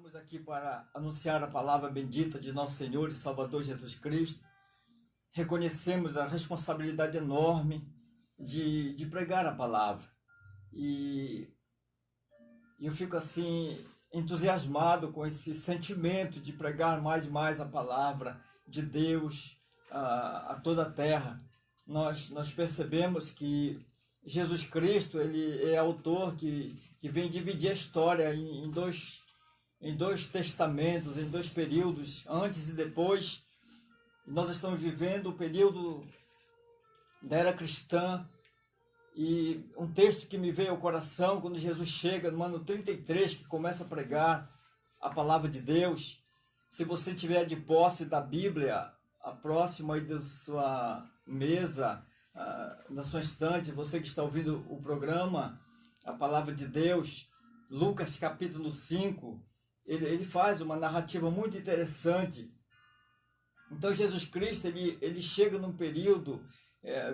Estamos aqui para anunciar a palavra bendita de nosso Senhor e Salvador Jesus Cristo. Reconhecemos a responsabilidade enorme de pregar a palavra. E eu fico assim entusiasmado com esse sentimento de pregar mais e mais a palavra de Deus a toda a terra. Nós percebemos que Jesus Cristo ele é autor que vem dividir a história em dois testamentos, em dois períodos, antes e depois. Nós estamos vivendo o período da era cristã, e um texto que me veio ao coração quando Jesus chega no ano 33, que começa a pregar a palavra de Deus. Se você tiver de posse da Bíblia, a próxima aí da sua mesa, na sua estante, você que está ouvindo o programa, a palavra de Deus, Lucas capítulo 5, ele faz uma narrativa muito interessante. Então Jesus Cristo ele chega num período,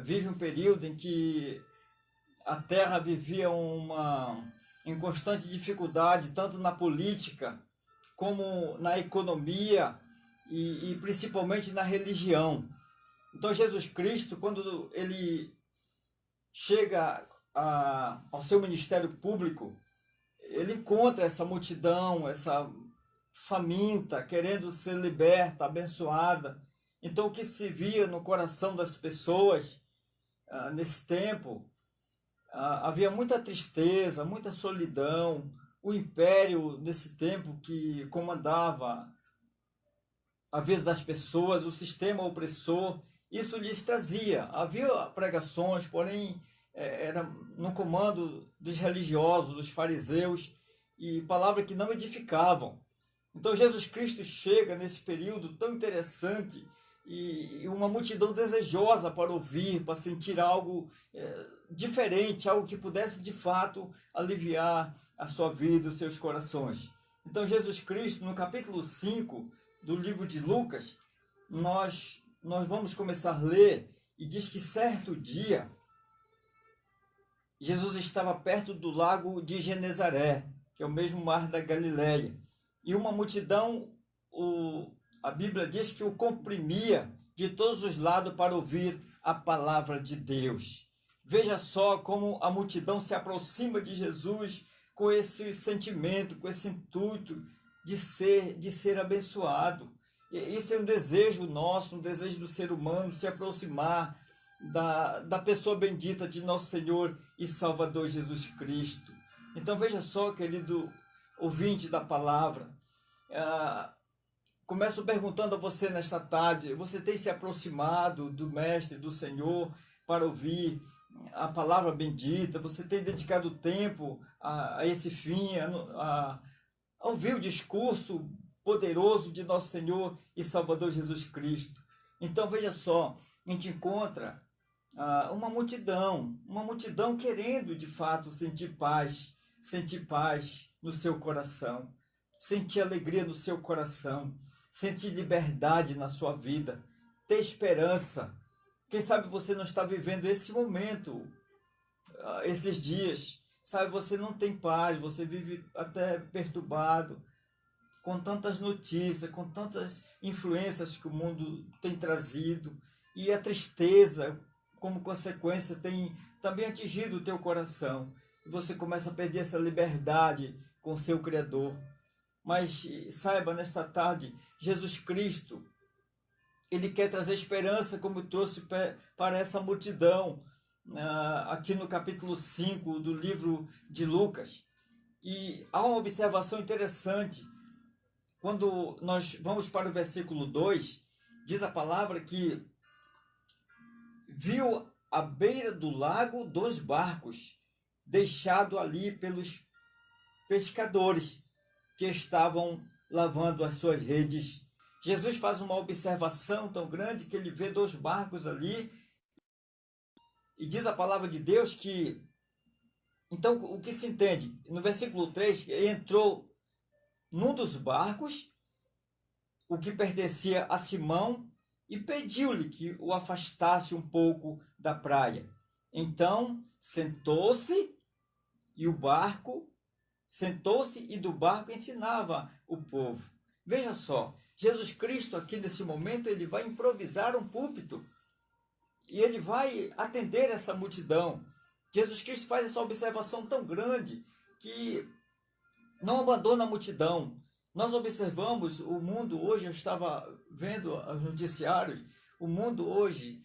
vive um período em que a terra vivia em constante dificuldade, tanto na política como na economia e principalmente na religião. Então Jesus Cristo, quando ele chega ao seu ministério público, ele encontra essa multidão, essa faminta, querendo ser liberta, abençoada. Então o que se via no coração das pessoas nesse tempo, havia muita tristeza, muita solidão. O império nesse tempo que comandava a vida das pessoas, o sistema opressor, isso lhes trazia. Havia pregações, porém era no comando dos religiosos, dos fariseus, e palavras que não edificavam. Então Jesus Cristo chega nesse período tão interessante e uma multidão desejosa para ouvir, para sentir algo diferente, algo que pudesse de fato aliviar a sua vida, os seus corações. Então Jesus Cristo, no capítulo 5 do livro de Lucas, nós vamos começar a ler, e diz que certo dia Jesus estava perto do lago de Genezaré, que é o mesmo mar da Galileia, e uma multidão, a Bíblia diz que o comprimia de todos os lados para ouvir a palavra de Deus. Veja só como a multidão se aproxima de Jesus com esse sentimento, com esse intuito de ser abençoado. Isso é um desejo nosso, um desejo do ser humano, se aproximar da pessoa bendita de nosso Senhor e Salvador Jesus Cristo. Então veja só, querido ouvinte da palavra, começo perguntando a você nesta tarde: você tem se aproximado do Mestre, do Senhor, para ouvir a palavra bendita? Você tem dedicado tempo a esse fim, a ouvir o discurso poderoso de nosso Senhor e Salvador Jesus Cristo? Então veja só, a gente encontra uma multidão querendo de fato sentir paz no seu coração, sentir alegria no seu coração, sentir liberdade na sua vida, ter esperança. Quem sabe você não está vivendo esse momento, esses dias, sabe, você não tem paz, você vive até perturbado, com tantas notícias, com tantas influências que o mundo tem trazido, e a tristeza, como consequência, tem também atingido o teu coração, e você começa a perder essa liberdade com o seu Criador. Mas saiba, nesta tarde, Jesus Cristo, ele quer trazer esperança, como trouxe para essa multidão, aqui no capítulo 5 do livro de Lucas. E há uma observação interessante. Quando nós vamos para o versículo 2, diz a palavra que viu à beira do lago 2 barcos, deixados ali pelos pescadores que estavam lavando as suas redes. Jesus faz uma observação tão grande que ele vê 2 barcos ali, e diz a palavra de Deus que, então, o que se entende? No versículo 3, entrou num dos barcos, o que pertencia a Simão, e pediu-lhe que o afastasse um pouco da praia. Então sentou-se, e o barco sentou-se e do barco ensinava o povo. Veja só, Jesus Cristo aqui nesse momento, ele vai improvisar um púlpito e ele vai atender essa multidão. Jesus Cristo faz essa observação tão grande que não abandona a multidão. Nós observamos o mundo hoje, eu estava vendo os noticiários, o mundo hoje,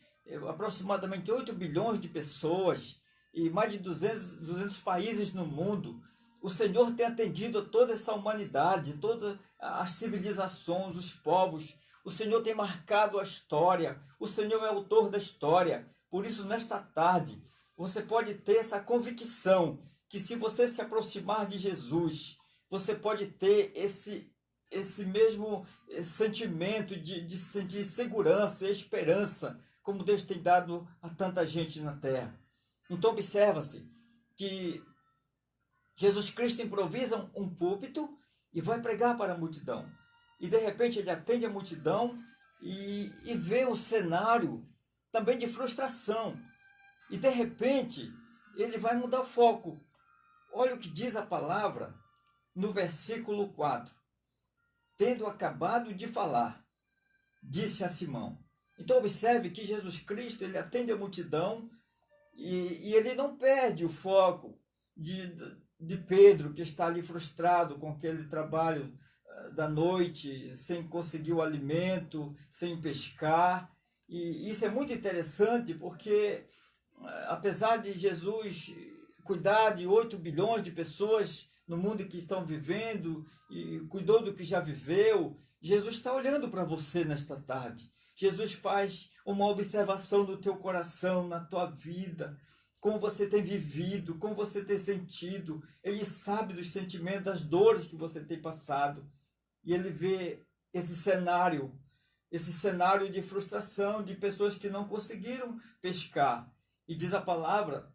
aproximadamente 8 bilhões de pessoas e mais de 200 países no mundo. O Senhor tem atendido a toda essa humanidade, todas as civilizações, os povos. O Senhor tem marcado a história. O Senhor é autor da história. Por isso, nesta tarde, você pode ter essa convicção que se você se aproximar de Jesus, você pode ter esse mesmo sentimento de sentir segurança e esperança, como Deus tem dado a tanta gente na terra. Então, observa-se que Jesus Cristo improvisa um púlpito e vai pregar para a multidão. E de repente ele atende a multidão e vê um cenário também de frustração. E de repente ele vai mudar o foco. Olha o que diz a palavra no versículo 4. Tendo acabado de falar, disse a Simão. Então observe que Jesus Cristo ele atende a multidão e ele não perde o foco de Pedro, que está ali frustrado com aquele trabalho da noite, sem conseguir o alimento, sem pescar. E isso é muito interessante porque, apesar de Jesus cuidar de 8 bilhões de pessoas no mundo que estão vivendo, e cuidou do que já viveu, Jesus está olhando para você nesta tarde. Jesus faz uma observação no teu coração, na tua vida, como você tem vivido, como você tem sentido. Ele sabe dos sentimentos, das dores que você tem passado. E ele vê esse cenário de frustração, de pessoas que não conseguiram pescar. E diz a palavra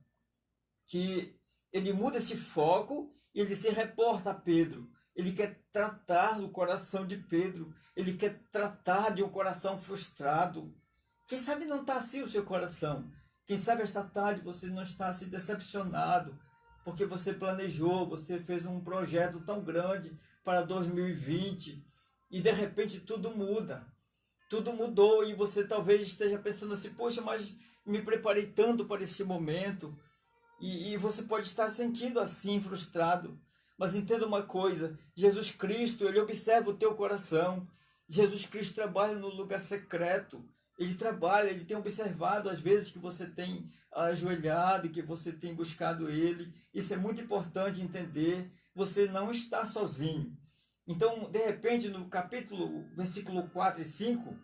que ele muda esse foco e ele se reporta a Pedro. Ele quer tratar do coração de Pedro. Ele quer tratar de um coração frustrado. Quem sabe não está assim o seu coração. Quem sabe esta tarde você não está assim decepcionado, porque você planejou, você fez um projeto tão grande para 2020 e de repente tudo muda. Tudo mudou e você talvez esteja pensando assim, poxa, mas me preparei tanto para esse momento. E você pode estar sentindo assim, frustrado. Mas entenda uma coisa, Jesus Cristo, ele observa o teu coração. Jesus Cristo trabalha no lugar secreto. Ele trabalha, ele tem observado as vezes que você tem ajoelhado, que você tem buscado ele. Isso é muito importante entender. Você não está sozinho. Então, de repente, no versículo 4 e 5,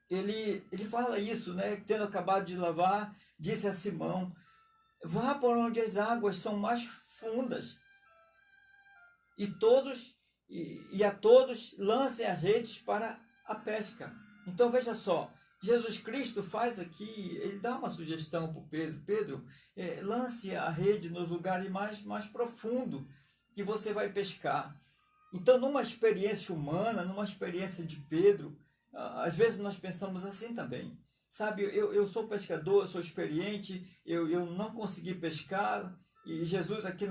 ele fala isso, né? Tendo acabado de lavar, disse a Simão, vá por onde as águas são mais fundas, e a todos lancem as redes para a pesca. Então veja só, Jesus Cristo faz aqui, ele dá uma sugestão para o Pedro. Pedro, lance a rede nos lugares mais profundos que você vai pescar. Então, numa experiência humana, numa experiência de Pedro, às vezes nós pensamos assim também. Sabe, eu sou pescador, eu sou experiente, eu não consegui pescar, e Jesus aqui,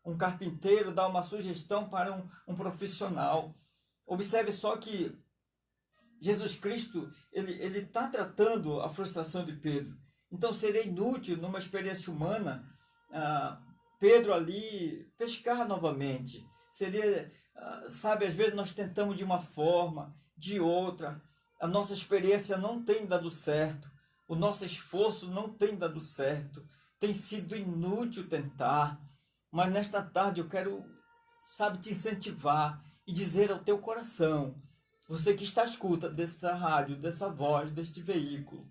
um carpinteiro, dá uma sugestão para um profissional. Observe só que Jesus Cristo, ele está tratando a frustração de Pedro. Então seria inútil, numa experiência humana, Pedro ali pescar novamente. Seria, sabe, às vezes nós tentamos de uma forma, de outra. A nossa experiência não tem dado certo. O nosso esforço não tem dado certo. Tem sido inútil tentar. Mas nesta tarde eu quero, sabe, te incentivar e dizer ao teu coração, você que está à escuta dessa rádio, dessa voz, deste veículo,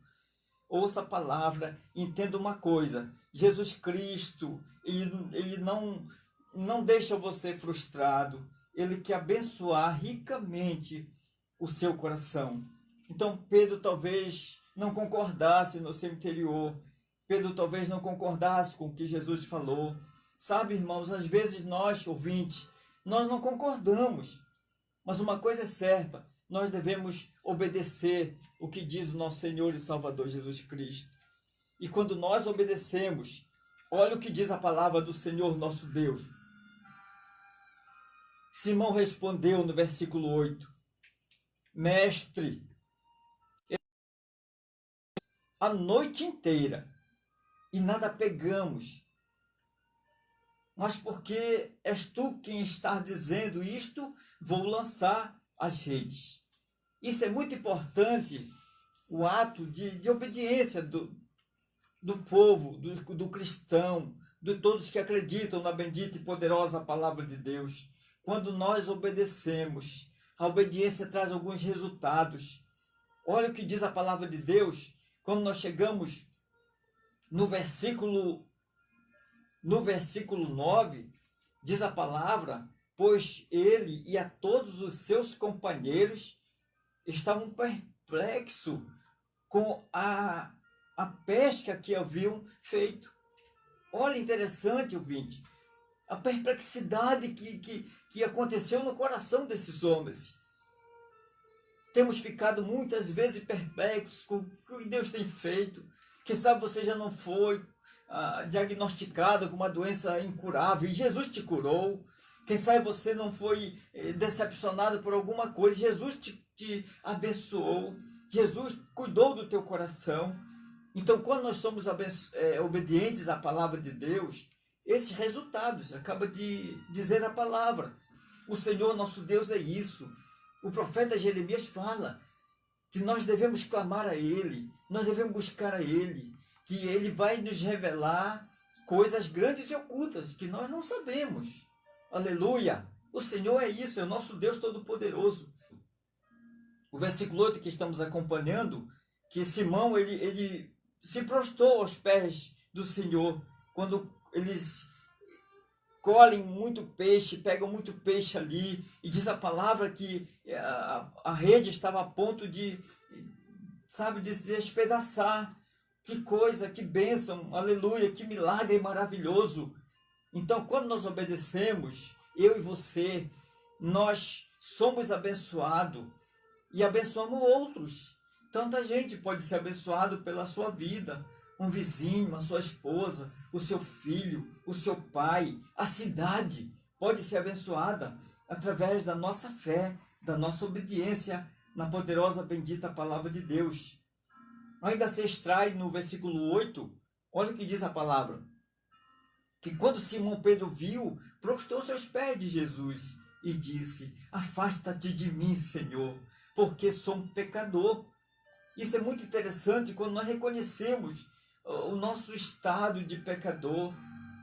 ouça a palavra e entenda uma coisa. Jesus Cristo, ele não deixa você frustrado. Ele quer abençoar ricamente o seu coração. Então Pedro talvez não concordasse no seu interior. Pedro talvez não concordasse com o que Jesus falou. Sabe, irmãos, às vezes nós, ouvintes, nós não concordamos. Mas uma coisa é certa, nós devemos obedecer o que diz o nosso Senhor e Salvador Jesus Cristo. E quando nós obedecemos, olha o que diz a palavra do Senhor nosso Deus. Simão respondeu no versículo 8: Mestre, a noite inteira e nada pegamos, mas porque és tu quem está dizendo isto, vou lançar as redes. Isso é muito importante, o ato de obediência do povo, do cristão, de todos que acreditam na bendita e poderosa palavra de Deus. Quando nós obedecemos, a obediência traz alguns resultados. Olha o que diz a palavra de Deus, quando nós chegamos no versículo 9, diz a palavra: pois ele e a todos os seus companheiros estavam perplexos com a pesca que haviam feito. Olha, interessante, ouvinte, a perplexidade que aconteceu no coração desses homens. Temos ficado muitas vezes perplexos com o que Deus tem feito. Quem sabe você já não foi diagnosticado com uma doença incurável e Jesus te curou. Quem sabe você não foi decepcionado por alguma coisa, Jesus te abençoou. Jesus cuidou do teu coração. Então, quando nós somos obedientes à palavra de Deus, esses resultados, acaba de dizer a palavra. O Senhor nosso Deus é isso. O profeta Jeremias fala que nós devemos clamar a Ele, nós devemos buscar a Ele, que Ele vai nos revelar coisas grandes e ocultas que nós não sabemos. Aleluia! O Senhor é isso, é o nosso Deus Todo-Poderoso. O versículo 8 que estamos acompanhando, que Simão ele se prostrou aos pés do Senhor, quando eles colhem muito peixe, pegam muito peixe ali, e diz a palavra que a rede estava a ponto de se despedaçar. Que coisa, que bênção, aleluia, que milagre maravilhoso. Então, quando nós obedecemos, eu e você, nós somos abençoados e abençoamos outros. Tanta gente pode ser abençoado pela sua vida. Um vizinho, a sua esposa, o seu filho, o seu pai, a cidade pode ser abençoada através da nossa fé, da nossa obediência na poderosa, bendita palavra de Deus. Ainda se extrai no versículo 8, olha o que diz a palavra, que quando Simão Pedro viu, prostrou-se aos pés de Jesus e disse: afasta-te de mim, Senhor, porque sou um pecador. Isso é muito interessante quando nós reconhecemos o nosso estado de pecador.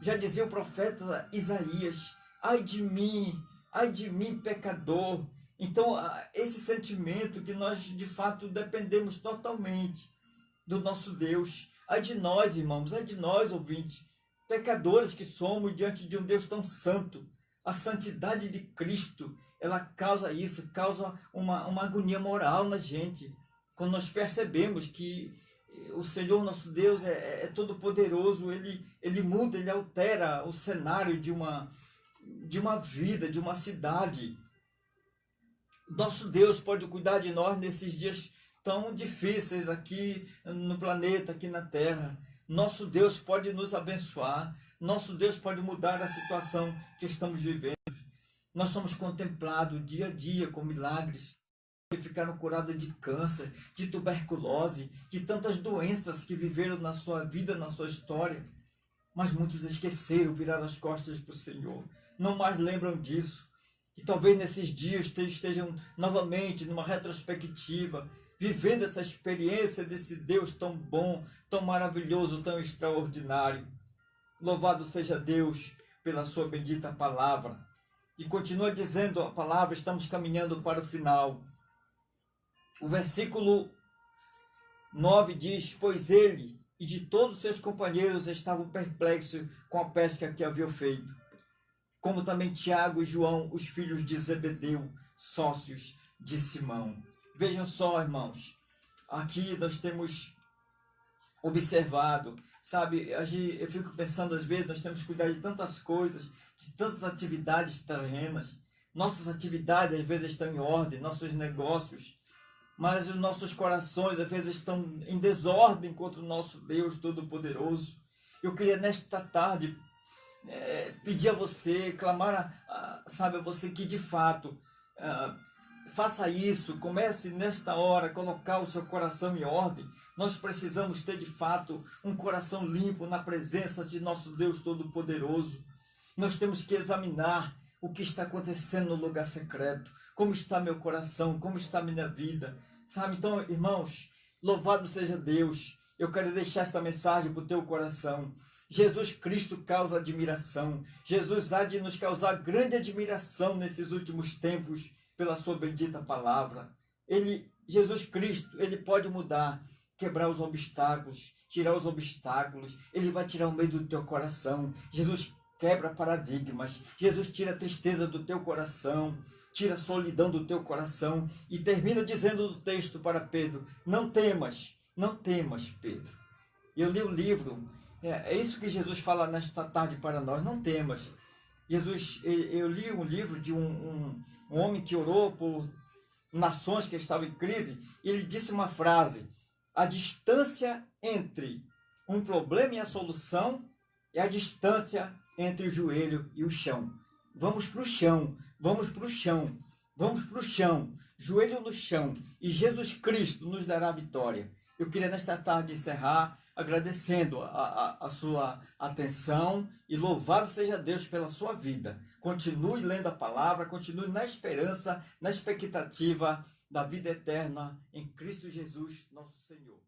Já dizia o profeta Isaías: ai de mim, pecador. Então, esse sentimento que nós de fato dependemos totalmente do nosso Deus. Ai de nós, irmãos, ai de nós, ouvintes, pecadores que somos diante de um Deus tão santo. A santidade de Cristo, ela causa isso, causa uma agonia moral na gente. Quando nós percebemos que o Senhor nosso Deus é todo poderoso, ele muda, ele altera o cenário de uma vida, de uma cidade. Nosso Deus pode cuidar de nós nesses dias tão difíceis aqui no planeta, aqui na Terra. Nosso Deus pode nos abençoar. Nosso Deus pode mudar a situação que estamos vivendo. Nós somos contemplados dia a dia com milagres. Que ficaram curadas de câncer, de tuberculose, de tantas doenças que viveram na sua vida, na sua história. Mas muitos esqueceram, viraram as costas para o Senhor. Não mais lembram disso. E talvez nesses dias estejam novamente numa retrospectiva, vivendo essa experiência desse Deus tão bom, tão maravilhoso, tão extraordinário. Louvado seja Deus pela sua bendita palavra. E continua dizendo a palavra, estamos caminhando para o final. O versículo 9 diz: pois ele e de todos seus companheiros estavam perplexos com a pesca que haviam feito, como também Tiago e João, os filhos de Zebedeu, sócios de Simão. Vejam só, irmãos, aqui nós temos observado, sabe, eu fico pensando às vezes, nós temos que cuidar de tantas coisas, de tantas atividades terrenas. Nossas atividades às vezes estão em ordem, nossos negócios, mas os nossos corações às vezes estão em desordem contra o nosso Deus Todo-Poderoso. Eu queria nesta tarde pedir a você, clamar sabe, você que de fato faça isso, comece nesta hora a colocar o seu coração em ordem. Nós precisamos ter de fato um coração limpo na presença de nosso Deus Todo-Poderoso. Nós temos que examinar o que está acontecendo no lugar secreto, como está meu coração, como está minha vida, sabe? Então, irmãos, louvado seja Deus. Eu quero deixar esta mensagem para o teu coração. Jesus Cristo causa admiração. Jesus há de nos causar grande admiração nesses últimos tempos pela sua bendita palavra. Jesus Cristo, ele pode mudar, quebrar os obstáculos, tirar os obstáculos. Ele vai tirar o medo do teu coração. Jesus quebra paradigmas. Jesus tira a tristeza do teu coração, tira a solidão do teu coração e termina dizendo do texto para Pedro: não temas, não temas, Pedro. Eu li o livro, é isso que Jesus fala nesta tarde para nós: não temas. Eu li um livro de um homem que orou por nações que estavam em crise, e ele disse uma frase: a distância entre um problema e a solução é a distância entre o joelho e o chão. Vamos para o chão, vamos para o chão, vamos para o chão, joelho no chão, e Jesus Cristo nos dará a vitória. Eu queria nesta tarde encerrar agradecendo a sua atenção e louvado seja Deus pela sua vida. Continue lendo a palavra, continue na esperança, na expectativa da vida eterna em Cristo Jesus, nosso Senhor.